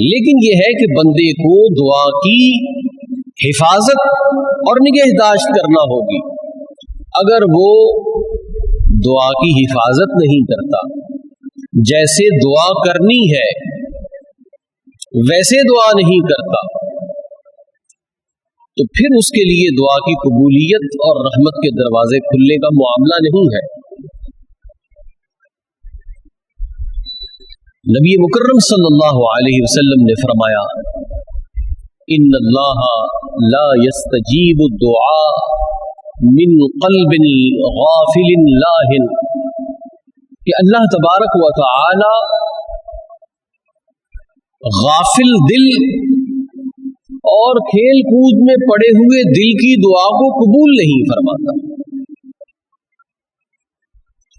लेकिन यह है कि बंदे को दुआ की हिफाजत और निगहदाश्त करना होगी। अगर वो दुआ की हिफाजत नहीं करता, जैसे दुआ करनी है वैसे दुआ नहीं करता, तो फिर उसके लिए दुआ की कबूलियत और रहमत के दरवाजे खुलने का मामला नहीं है। नबी मुकर्रम सल्लल्लाहु अलैहि वसल्लम ने फरमाया, इन्नल्लाह ला यस्तजीबु दुआ मिन क़ल्बिन गाफिलिन लाहिन, कि अल्लाह तबारक व तआला गाफिल दिल और खेल कूद में पड़े हुए दिल की दुआ को कबूल नहीं फरमाता।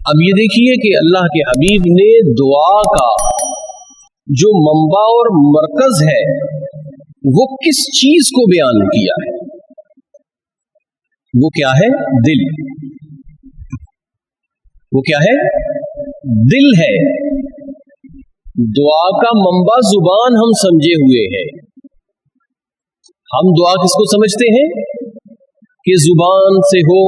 अब ये देखिए कि अल्लाह के हबीब ने दुआ का जो मंबा और मरकज है वो किस चीज को बयान किया है? वो क्या है? दिल। वो क्या है? दिल है। दुआ का मंबा जुबान हम समझे हुए हैं। हम दुआ किसको समझते हैं? कि जुबान से हो,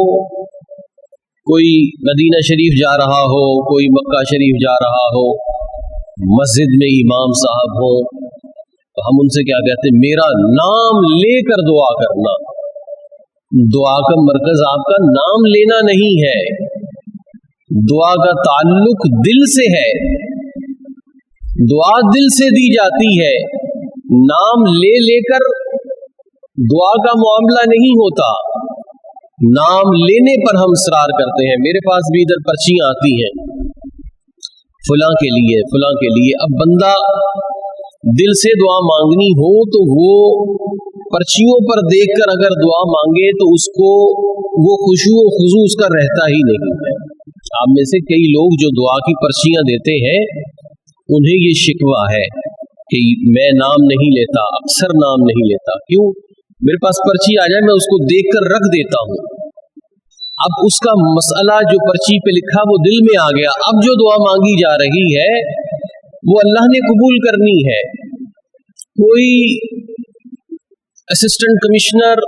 कोई मदीना शरीफ जा रहा हो, कोई मक्का शरीफ जा रहा हो, मस्जिद में इमाम साहब हो, तो हम उनसे क्या कहते हैं? मेरा नाम लेकर दुआ करना। दुआ का मरकज आपका नाम लेना नहीं है, दुआ का ताल्लुक दिल से है। दुआ दिल से दी जाती है, नाम ले लेकर दुआ का मामला नहीं होता। नाम लेने पर हम इसरार करते हैं। मेरे पास भी इधर पर्चियां आती हैं, फलां के लिए, फलां के लिए। अब बंदा दिल से दुआ मांगनी हो तो वो पर्चियों पर देखकर अगर दुआ मांगे तो उसको वो खुशू और खुजू उसका रहता ही नहीं है। आप में से कई लोग जो दुआ की पर्चियां देते हैं उन्हें ये शिकवा है कि मैं नाम नहीं लेता, अक्सर नाम नहीं लेता। क्यों? मेरे पास पर्ची आ जाए मैं उसको देखकर रख देता हूं। अब उसका मसला जो पर्ची पे लिखा वो दिल में आ गया। अब जो दुआ मांगी जा रही है वो अल्लाह ने कबूल करनी है। कोई असिस्टेंट कमिश्नर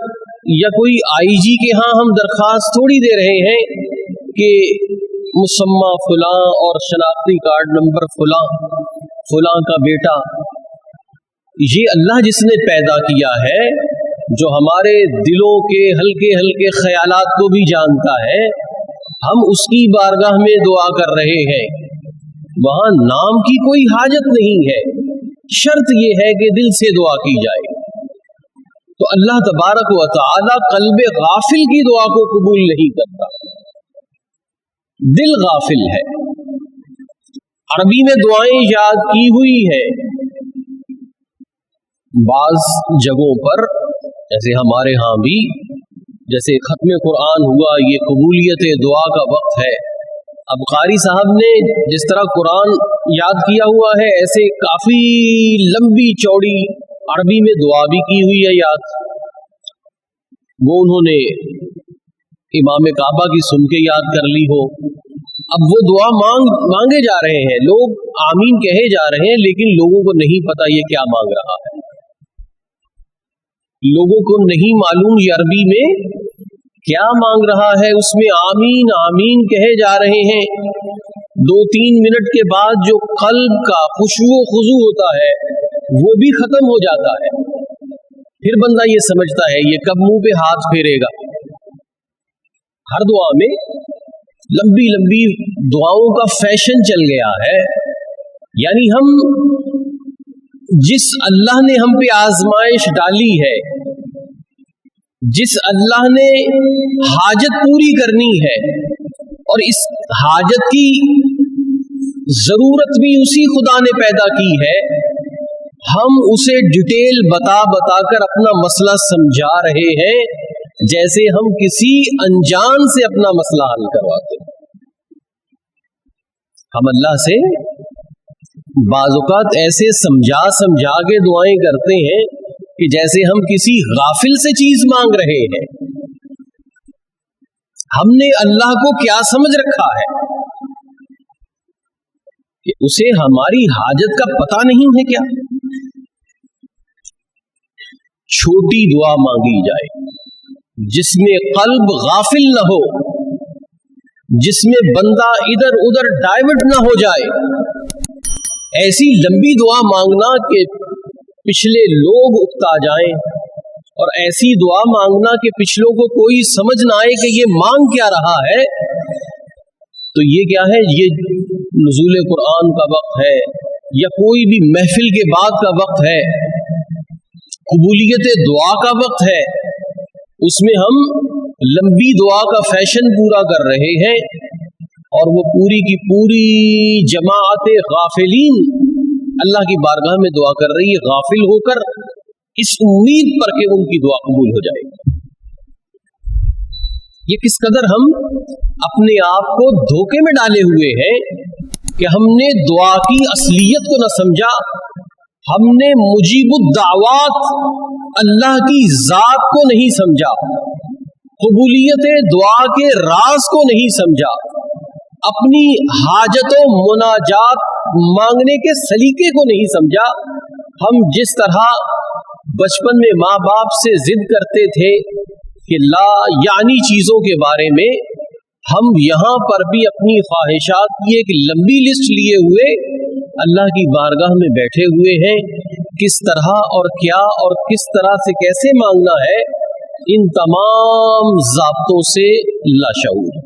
या कोई आईजी के यहाँ हम दरखास्त थोड़ी दे रहे हैं कि मुसम्मा फलां और शनाख्ती कार्ड नंबर फलां, फलां का बेटा। ये अल्लाह जिसने पैदा किया है, जो हमारे दिलों के हल्के हल्के ख्यालात को भी जानता है, हम उसकी बारगाह में दुआ कर रहे हैं। वहां नाम की कोई हाजत नहीं है। शर्त यह है कि दिल से दुआ की जाए। तो अल्लाह तबारक व तआला कल्बे गाफिल की दुआ को कबूल नहीं करता। दिल गाफिल है। अरबी में दुआएं याद की हुई है बाज जगहों पर, जैसे हमारे यहाँ भी, जैसे खत्म कुरान हुआ, ये कबूलियत दुआ का वक्त है। अब कारी साहब ने जिस तरह कुरान याद किया हुआ है, ऐसे काफी लंबी चौड़ी अरबी में दुआ भी की हुई है याद। वो उन्होंने इमाम काबा की सुन के याद कर ली हो। अब वो दुआ मांगे जा रहे हैं, लोग आमीन कहे जा रहे हैं, लेकिन लोगों को नहीं पता ये क्या मांग रहा है। लोगों को नहीं मालूम ये अरबी में क्या मांग रहा है। उसमें आमीन आमीन कहे जा रहे हैं। 2-3 मिनट के बाद जो कल्ब का खुशबू खुजू होता है वो भी खत्म हो जाता है। फिर बंदा ये समझता है ये कब मुंह पे हाथ फेरेगा। हर दुआ में लंबी लंबी दुआओं का फैशन चल गया है। यानी हम जिस अल्लाह ने हम पे आजमाइश डाली है, जिस अल्लाह ने हाजत पूरी करनी है, और इस हाजत की जरूरत भी उसी खुदा ने पैदा की है, हम उसे डिटेल बता कर अपना मसला समझा रहे हैं, जैसे हम किसी अनजान से अपना मसला हल करवाते हैं। हम अल्लाह से बाज़-औक़ात ऐसे समझा के दुआएं करते हैं कि जैसे हम किसी गाफिल से चीज मांग रहे हैं। हमने अल्लाह को क्या समझ रखा है कि उसे हमारी हाजत का पता नहीं है क्या? छोटी दुआ मांगी जाए, जिसमें कल्ब गाफिल न हो, जिसमें बंदा इधर उधर डाइवर्ट न हो जाए। ऐसी लंबी दुआ मांगना कि पिछले लोग उकता जाएं, और ऐसी दुआ मांगना कि पिछलों को कोई समझ ना आए कि ये मांग क्या रहा है। तो ये क्या है? ये नुज़ूल कुरान का वक्त है, या कोई भी महफिल के बाद का वक्त है, कबूलियत दुआ का वक्त है, उसमें हम लंबी दुआ का फैशन पूरा कर रहे हैं, और वो पूरी की पूरी जमाअत गाफिलीन अल्लाह की बारगाह में दुआ कर रही है, गाफिल होकर इस उम्मीद पर कि उनकी दुआ कबूल हो जाएगी। ये किस कदर हम अपने आप को धोखे में डाले हुए हैं कि हमने दुआ की असलियत को न समझा, हमने मुजीबुद्दावात अल्लाह की जात को नहीं समझा, कबूलियत दुआ के राज को नहीं समझा, अपनी हाजतों मुनाजात मांगने के सलीके को नहीं समझा। हम जिस तरह बचपन में माँ बाप से जिद करते थे कि ला यानी चीजों के बारे में, हम यहाँ पर भी अपनी ख्वाहिशात की एक लंबी लिस्ट लिए हुए अल्लाह की बारगाह में बैठे हुए हैं। किस तरह और क्या और किस तरह से कैसे मांगना है, इन तमाम ज़ाब्तों से लाशऊर।